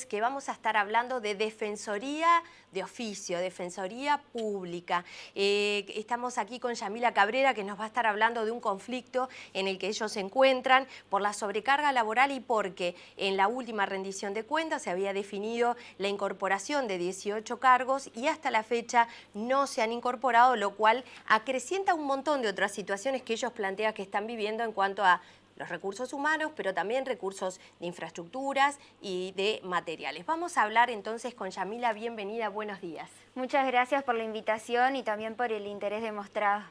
Que vamos a estar hablando de defensoría de oficio, defensoría pública. Estamos aquí con Yamila Cabrera, que nos va a estar hablando de un conflicto en el que ellos se encuentran por la sobrecarga laboral y porque en la última rendición de cuentas se había definido la incorporación de 18 cargos y hasta la fecha no se han incorporado, lo cual acrecienta un montón de otras situaciones que ellos plantean que están viviendo en cuanto a los recursos humanos, pero también recursos de infraestructuras y de materiales. Vamos a hablar entonces con Yamila. Bienvenida, buenos días. Muchas gracias por la invitación y también por el interés demostrado.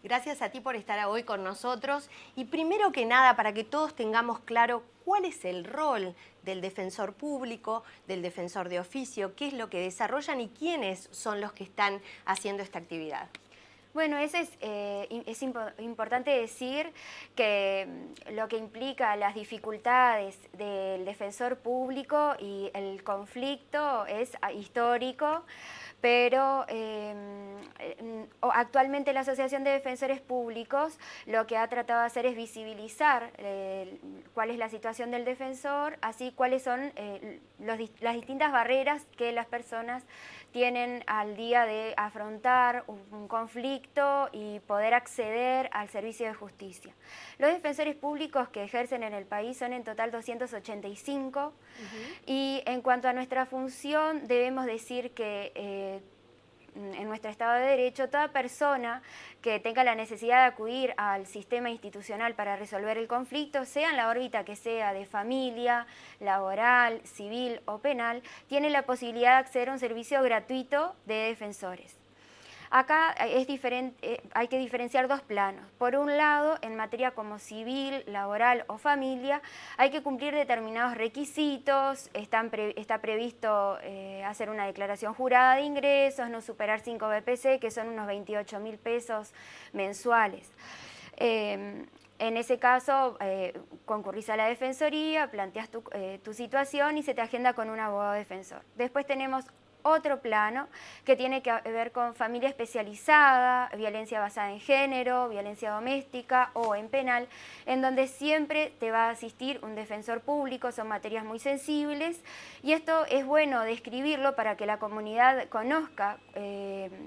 Gracias a ti por estar hoy con nosotros. Y primero que nada, para que todos tengamos claro cuál es el rol del defensor público, del defensor de oficio, qué es lo que desarrollan y quiénes son los que están haciendo esta actividad. Bueno, es importante decir que lo que implica las dificultades del defensor público y el conflicto es histórico, pero actualmente la Asociación de Defensores Públicos lo que ha tratado de hacer es visibilizar cuál es la situación del defensor, así cuáles son las distintas barreras que las personas tienen al día de afrontar un conflicto y poder acceder al servicio de justicia. Los defensores públicos que ejercen en el país son en total 285 y en cuanto a nuestra función debemos decir que en nuestro Estado de Derecho, toda persona que tenga la necesidad de acudir al sistema institucional para resolver el conflicto, sea en la órbita que sea de familia, laboral, civil o penal, tiene la posibilidad de acceder a un servicio gratuito de defensores. Acá hay que diferenciar dos planos. Por un lado, en materia como civil, laboral o familia, hay que cumplir determinados requisitos, está previsto hacer una declaración jurada de ingresos, no superar 5 BPC, que son unos 28.000 pesos mensuales. En ese caso, concurrís a la defensoría, planteas tu situación y se te agenda con un abogado defensor. Después tenemos otro plano que tiene que ver con familia especializada, violencia basada en género, violencia doméstica o en penal, en donde siempre te va a asistir un defensor público, son materias muy sensibles y esto es bueno describirlo para que la comunidad conozca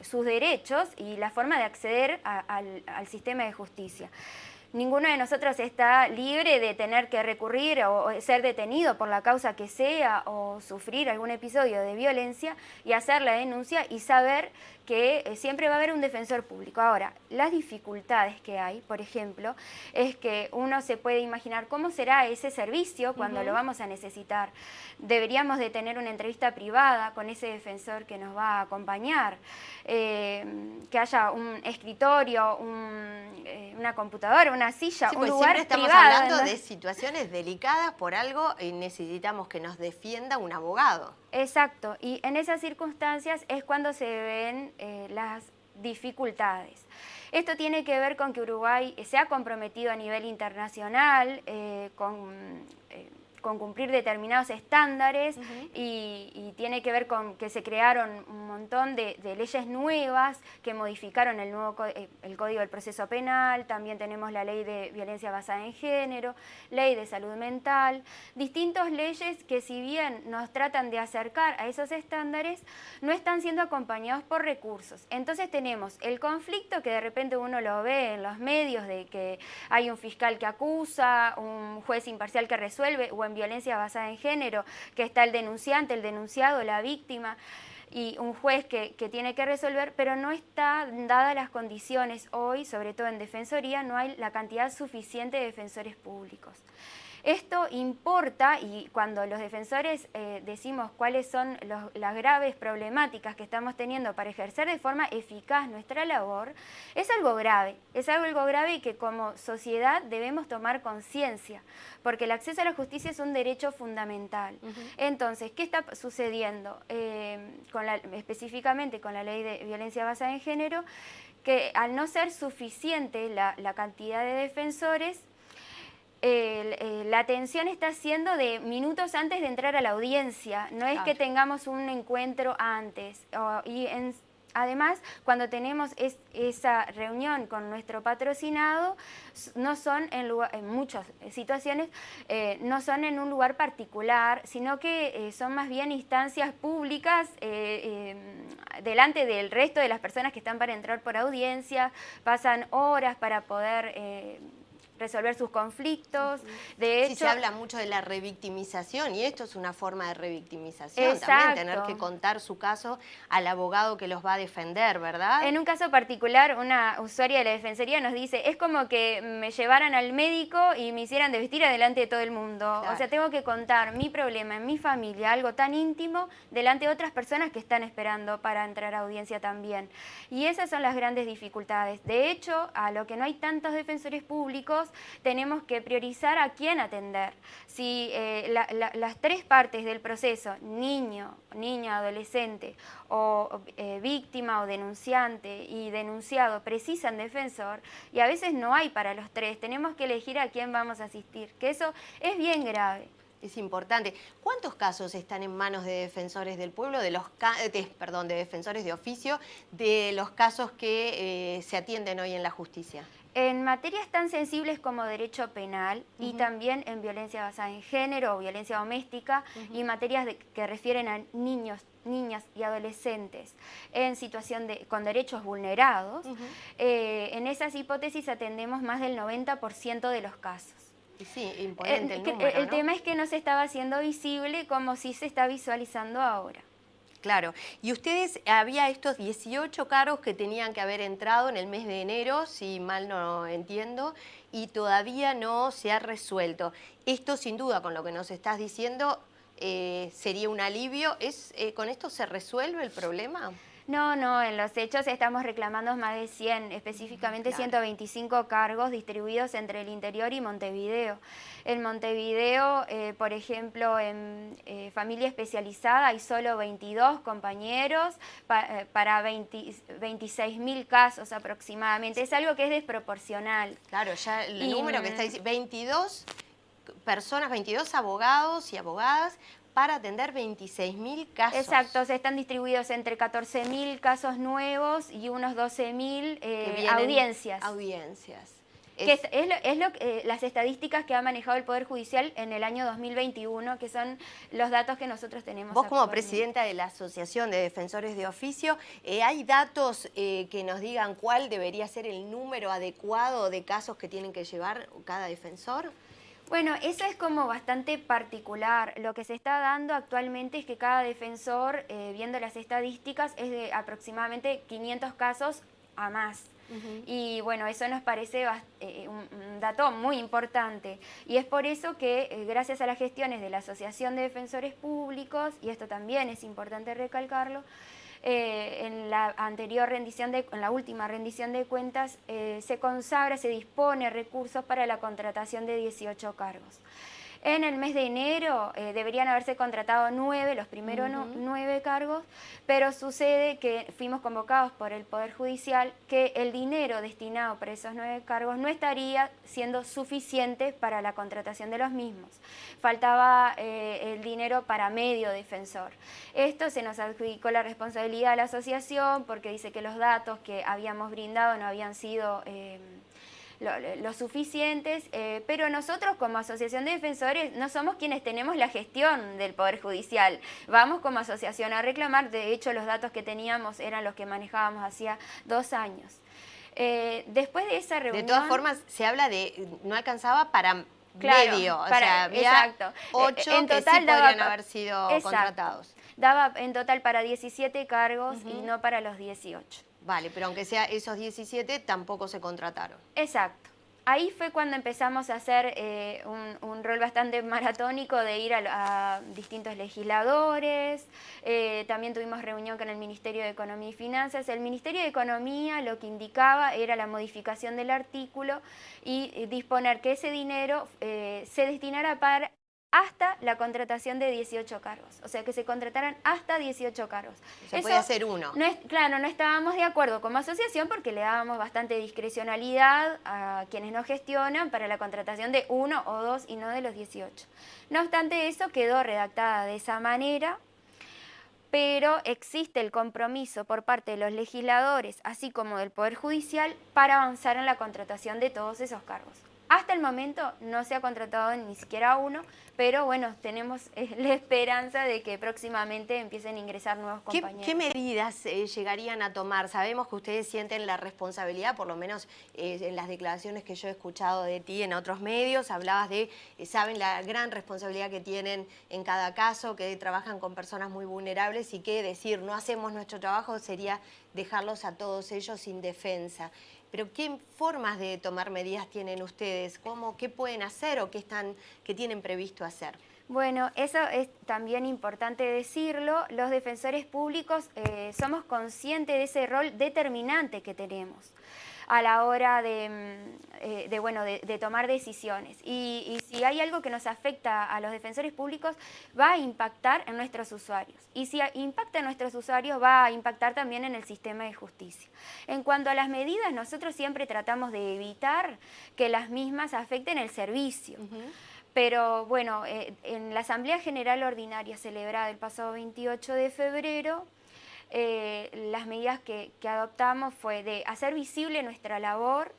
sus derechos y la forma de acceder al sistema de justicia. Ninguno de nosotros está libre de tener que recurrir o ser detenido por la causa que sea o sufrir algún episodio de violencia y hacer la denuncia y saber que siempre va a haber un defensor público. Ahora, las dificultades que hay, por ejemplo, es que uno se puede imaginar cómo será ese servicio cuando lo vamos a necesitar. Deberíamos de tener una entrevista privada con ese defensor que nos va a acompañar, que haya un escritorio, una computadora, una silla, sí, un pues lugar siempre estamos privado, hablando ¿no? de situaciones delicadas por algo y necesitamos que nos defienda un abogado. Exacto, y en esas circunstancias es cuando se ven las dificultades. Esto tiene que ver con que Uruguay se ha comprometido a nivel internacional con cumplir determinados estándares y tiene que ver con que se crearon un montón de leyes nuevas que modificaron el Código del Proceso Penal, también tenemos la Ley de Violencia Basada en Género, Ley de Salud Mental, distintas leyes que si bien nos tratan de acercar a esos estándares, no están siendo acompañados por recursos. Entonces tenemos el conflicto que de repente uno lo ve en los medios de que hay un fiscal que acusa, un juez imparcial que resuelve o en violencia basada en género, que está el denunciante, el denunciado, la víctima y un juez que tiene que resolver, pero no están dadas las condiciones hoy, sobre todo en defensoría, no hay la cantidad suficiente de defensores públicos. Esto importa y cuando los defensores decimos cuáles son las graves problemáticas que estamos teniendo para ejercer de forma eficaz nuestra labor, es algo grave y que como sociedad debemos tomar conciencia, porque el acceso a la justicia es un derecho fundamental. Entonces, ¿qué está sucediendo? Específicamente con la Ley de Violencia Basada en Género, que al no ser suficiente la cantidad de defensores, la atención está siendo de minutos antes de entrar a la audiencia, no es que tengamos un encuentro antes. Además, cuando tenemos esa reunión con nuestro patrocinado, no son en muchas situaciones, no son en un lugar particular, sino que son más bien instancias públicas delante del resto de las personas que están para entrar por audiencia, pasan horas para poder resolver sus conflictos. De hecho, sí, se habla mucho de la revictimización y esto es una forma de revictimización. exacto. También tener que contar su caso al abogado que los va a defender, ¿verdad? En un caso particular, una usuaria de la Defensoría nos dice, es como que me llevaran al médico y me hicieran desvestir delante de todo el mundo. Claro. O sea, tengo que contar mi problema en mi familia, algo tan íntimo, delante de otras personas que están esperando para entrar a audiencia también. Y esas son las grandes dificultades. De hecho, a lo que no hay tantos defensores públicos, tenemos que priorizar a quién atender. Si las tres partes del proceso, niño, niña, adolescente, o víctima o denunciante y denunciado, precisan defensor, y a veces no hay para los tres, tenemos que elegir a quién vamos a asistir, que eso es bien grave. Es importante. ¿Cuántos casos están en manos de defensores del pueblo, de defensores de oficio, de los casos que se atienden hoy en la justicia? En materias tan sensibles como derecho penal y también en violencia basada en género o violencia doméstica y materias que refieren a niños, niñas y adolescentes en situación con derechos vulnerados, en esas hipótesis atendemos más del 90% de los casos. Sí, imponente el número, ¿no? Tema es que no se estaba haciendo visible como si se está visualizando ahora. Claro, y ustedes, había estos 18 cargos que tenían que haber entrado en el mes de enero, si mal no entiendo, y todavía no se ha resuelto. Esto sin duda, con lo que nos estás diciendo, sería un alivio. ¿Con esto se resuelve el problema? No, en los hechos estamos reclamando más de 100, específicamente 125 cargos distribuidos entre el interior y Montevideo. En Montevideo, por ejemplo, en familia especializada hay solo 22 compañeros para 26.000 casos aproximadamente. Es algo que es desproporcional. Claro, ya el número que está diciendo, 22 personas, 22 abogados y abogadas, para atender 26.000 casos. Exacto, se están distribuidos entre 14.000 casos nuevos y unos 12.000 audiencias. Que las estadísticas que ha manejado el Poder Judicial en el año 2021, que son los datos que nosotros tenemos. Vos como presidenta de la Asociación de Defensores de Oficio, ¿hay datos que nos digan cuál debería ser el número adecuado de casos que tienen que llevar cada defensor? Bueno, eso es como bastante particular. Lo que se está dando actualmente es que cada defensor, viendo las estadísticas, es de aproximadamente 500 casos a más. Y bueno, eso nos parece un dato muy importante. Y es por eso que, gracias a las gestiones de la Asociación de Defensores Públicos, y esto también es importante recalcarlo, en la última rendición de cuentas se dispone recursos para la contratación de 18 cargos. En el mes de enero deberían haberse contratado 9, los primeros 9 cargos, pero sucede que fuimos convocados por el Poder Judicial que el dinero destinado para esos 9 cargos no estaría siendo suficiente para la contratación de los mismos. Faltaba el dinero para medio defensor. Esto se nos adjudicó la responsabilidad a la asociación porque dice que los datos que habíamos brindado no habían sido lo suficientes, pero nosotros como Asociación de Defensores no somos quienes tenemos la gestión del Poder Judicial. Vamos como asociación a reclamar, de hecho los datos que teníamos eran los que manejábamos hacía 2 años. Después de esa reunión... De todas formas, se habla de no alcanzaba para medio, o sea, había 8 en total que sí podrían haber sido contratados. Daba en total para 17 cargos y no para los 18. Vale, pero aunque sea esos 17, tampoco se contrataron. Exacto. Ahí fue cuando empezamos a hacer un rol bastante maratónico de ir a distintos legisladores. También tuvimos reunión con el Ministerio de Economía y Finanzas. El Ministerio de Economía lo que indicaba era la modificación del artículo y disponer que ese dinero se destinara para hasta la contratación de 18 cargos, o sea, que se contrataran hasta 18 cargos. Se podía hacer uno. Claro, no estábamos de acuerdo como asociación porque le dábamos bastante discrecionalidad a quienes nos gestionan para la contratación de 1 o 2 y no de los 18. No obstante, eso quedó redactada de esa manera pero existe el compromiso por parte de los legisladores, así como del Poder Judicial, para avanzar en la contratación de todos esos cargos. Hasta el momento no se ha contratado ni siquiera uno, pero bueno, tenemos la esperanza de que próximamente empiecen a ingresar nuevos compañeros. ¿Qué medidas llegarían a tomar? Sabemos que ustedes sienten la responsabilidad, por lo menos en las declaraciones que yo he escuchado de ti en otros medios, hablabas de, saben la gran responsabilidad que tienen en cada caso, que trabajan con personas muy vulnerables y que decir no hacemos nuestro trabajo sería dejarlos a todos ellos sin defensa. Pero ¿qué formas de tomar medidas tienen ustedes? ¿Qué pueden hacer o qué tienen previsto hacer? Bueno, eso es también importante decirlo. Los defensores públicos somos conscientes de ese rol determinante que tenemos a la hora de tomar decisiones. Y si hay algo que nos afecta a los defensores públicos, va a impactar en nuestros usuarios. Y si impacta en nuestros usuarios, va a impactar también en el sistema de justicia. En cuanto a las medidas, nosotros siempre tratamos de evitar que las mismas afecten el servicio. Pero bueno, en la Asamblea General Ordinaria celebrada el pasado 28 de febrero, las medidas que adoptamos fue de hacer visible nuestra labor,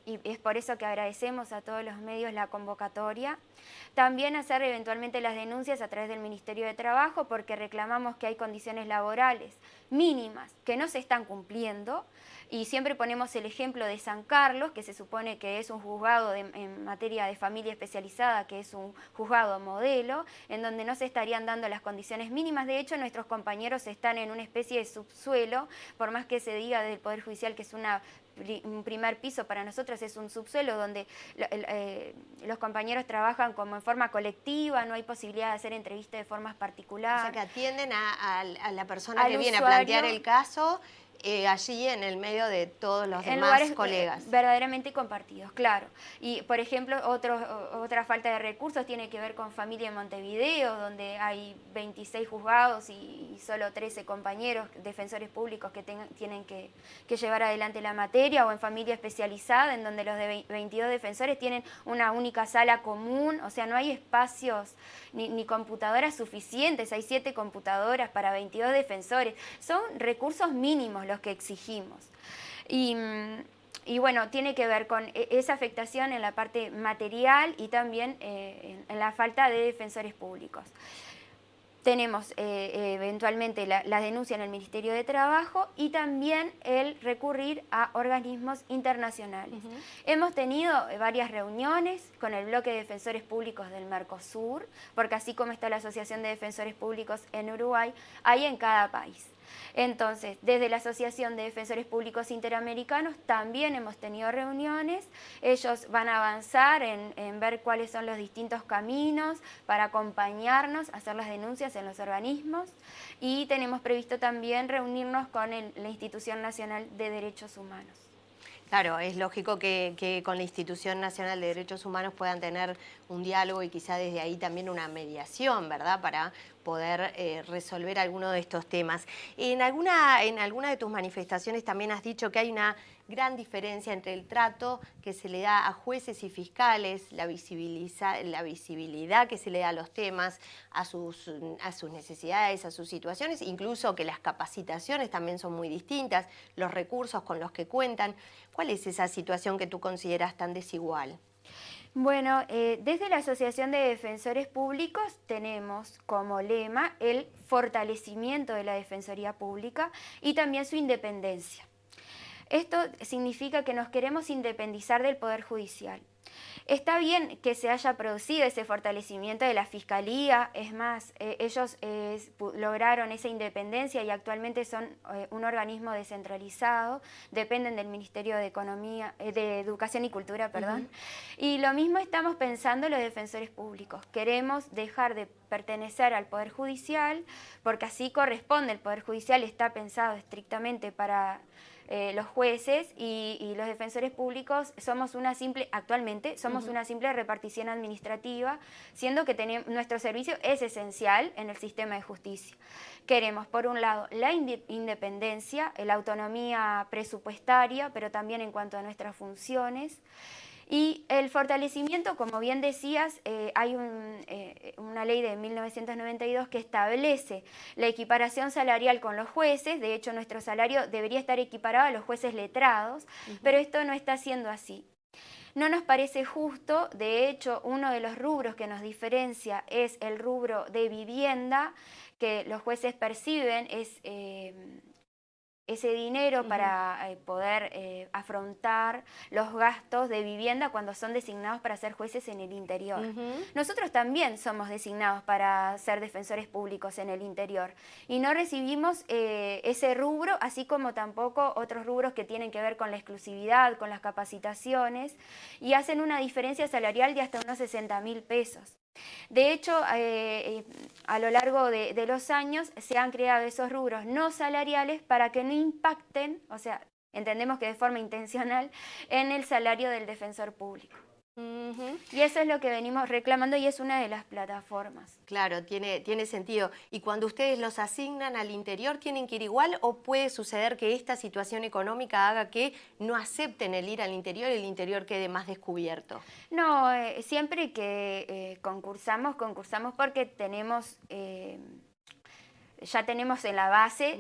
y es por eso que agradecemos a todos los medios la convocatoria. También hacer eventualmente las denuncias a través del Ministerio de Trabajo, porque reclamamos que hay condiciones laborales mínimas que no se están cumpliendo, y siempre ponemos el ejemplo de San Carlos, que se supone que es un juzgado en materia de familia especializada, que es un juzgado modelo, en donde no se estarían dando las condiciones mínimas. De hecho, nuestros compañeros están en una especie de subsuelo, por más que se diga desde el Poder Judicial que es un primer piso, para nosotros es un subsuelo donde los compañeros trabajan como en forma colectiva, no hay posibilidad de hacer entrevistas de formas particulares. O sea, que atienden a la persona que viene a plantear el caso allí en el medio de todos los demás lugares colegas. Verdaderamente compartidos, claro. Y, por ejemplo, otra falta de recursos tiene que ver con Familia en Montevideo, donde hay 26 juzgados y solo 13 compañeros, defensores públicos que tienen que llevar adelante la materia, o en Familia Especializada, en donde los de 22 defensores tienen una única sala común, o sea, no hay espacios ni computadoras suficientes, hay 7 computadoras para 22 defensores. Son recursos mínimos los que exigimos. Y bueno, tiene que ver con esa afectación en la parte material y también en la falta de defensores públicos. Tenemos eventualmente la denuncia en el Ministerio de Trabajo y también el recurrir a organismos internacionales. Hemos tenido varias reuniones con el bloque de defensores públicos del Mercosur, porque así como está la Asociación de Defensores Públicos en Uruguay, hay en cada país. Entonces, desde la Asociación de Defensores Públicos Interamericanos también hemos tenido reuniones. Ellos van a avanzar en ver cuáles son los distintos caminos para acompañarnos, hacer las denuncias en los organismos, y tenemos previsto también reunirnos con la Institución Nacional de Derechos Humanos. Claro, es lógico que con la Institución Nacional de Derechos Humanos puedan tener un diálogo y quizá desde ahí también una mediación, ¿verdad?, para poder resolver alguno de estos temas. En alguna de tus manifestaciones también has dicho que hay una gran diferencia entre el trato que se le da a jueces y fiscales, la visibilidad que se le da a los temas, a sus necesidades, a sus situaciones, incluso que las capacitaciones también son muy distintas, los recursos con los que cuentan. ¿Cuál es esa situación que tú consideras tan desigual? Bueno, desde la Asociación de Defensores Públicos tenemos como lema el fortalecimiento de la Defensoría Pública y también su independencia. Esto significa que nos queremos independizar del Poder Judicial. Está bien que se haya producido ese fortalecimiento de la Fiscalía, es más, ellos lograron esa independencia y actualmente son un organismo descentralizado, dependen del Ministerio de Educación y Cultura, perdón. Y lo mismo estamos pensando los defensores públicos. Queremos dejar de pertenecer al Poder Judicial, porque así corresponde, el Poder Judicial está pensado estrictamente para los jueces, y los defensores públicos actualmente somos una simple repartición administrativa, siendo que nuestro servicio es esencial en el sistema de justicia. Queremos, por un lado, la independencia, la autonomía presupuestaria, pero también en cuanto a nuestras funciones. Y el fortalecimiento, como bien decías, hay una ley de 1992 que establece la equiparación salarial con los jueces. De hecho, nuestro salario debería estar equiparado a los jueces letrados, pero esto no está siendo así. No nos parece justo. De hecho, uno de los rubros que nos diferencia es el rubro de vivienda, que los jueces perciben ese dinero para poder afrontar los gastos de vivienda cuando son designados para ser jueces en el interior. Nosotros también somos designados para ser defensores públicos en el interior y no recibimos ese rubro, así como tampoco otros rubros que tienen que ver con la exclusividad, con las capacitaciones, y hacen una diferencia salarial de hasta unos 60.000 pesos. De hecho, a lo largo de los años se han creado esos rubros no salariales para que no impacten, o sea, entendemos que de forma intencional, en el salario del defensor público. Y eso es lo que venimos reclamando y es una de las plataformas. Claro, tiene sentido. ¿Y cuando ustedes los asignan al interior, tienen que ir igual o puede suceder que esta situación económica haga que no acepten el ir al interior y el interior quede más descubierto? No, siempre que concursamos porque tenemos... ya tenemos en la base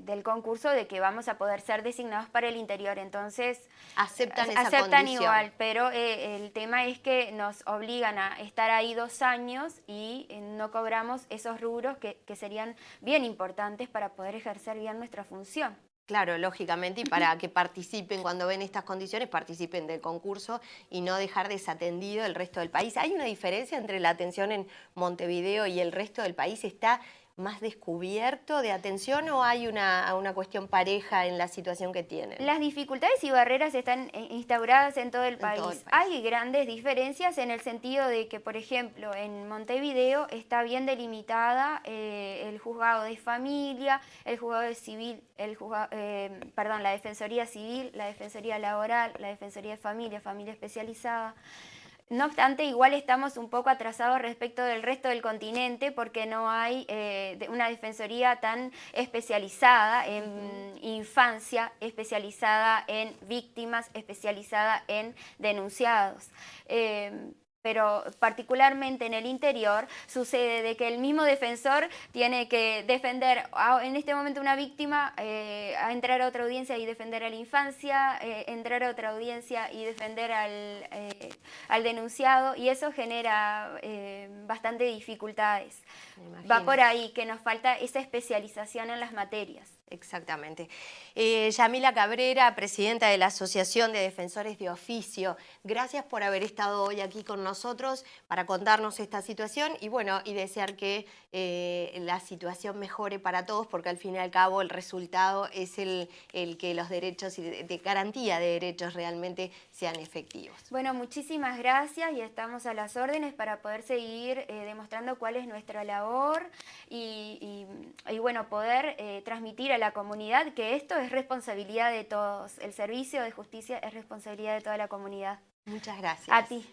del concurso de que vamos a poder ser designados para el interior, entonces aceptan esa aceptan condición. igual, pero el tema es que nos obligan a estar ahí 2 años y no cobramos esos rubros que serían bien importantes para poder ejercer bien nuestra función. Claro, lógicamente, y para que participen, cuando ven estas condiciones, participen del concurso y no dejar desatendido el resto del país. ¿Hay una diferencia entre la atención en Montevideo y el resto del país? ¿Está más descubierto de atención o hay una cuestión pareja en la situación que tienen? Las dificultades y barreras están instauradas en todo el país. Hay grandes diferencias en el sentido de que, por ejemplo, en Montevideo está bien delimitada el juzgado de familia, el juzgado de civil, la defensoría civil, la defensoría laboral, la defensoría de familia, familia especializada. No obstante, igual estamos un poco atrasados respecto del resto del continente porque no hay una defensoría tan especializada en infancia, especializada en víctimas, especializada en denunciados. Pero particularmente en el interior sucede de que el mismo defensor tiene que defender en este momento una víctima, a entrar a otra audiencia y defender a la infancia, entrar a otra audiencia y defender al denunciado, y eso genera bastante dificultades. Va por ahí, que nos falta esa especialización en las materias. Exactamente. Yamila Cabrera, presidenta de la Asociación de Defensores de Oficio, gracias por haber estado hoy aquí con nosotros para contarnos esta situación y bueno, y desear que la situación mejore para todos, porque al fin y al cabo el resultado es el que los derechos y de garantía de derechos realmente sean efectivos. Bueno, muchísimas gracias y estamos a las órdenes para poder seguir demostrando cuál es nuestra labor y bueno, poder transmitir a la comunidad que esto es responsabilidad de todos. El servicio de justicia es responsabilidad de toda la comunidad. Muchas gracias. A ti.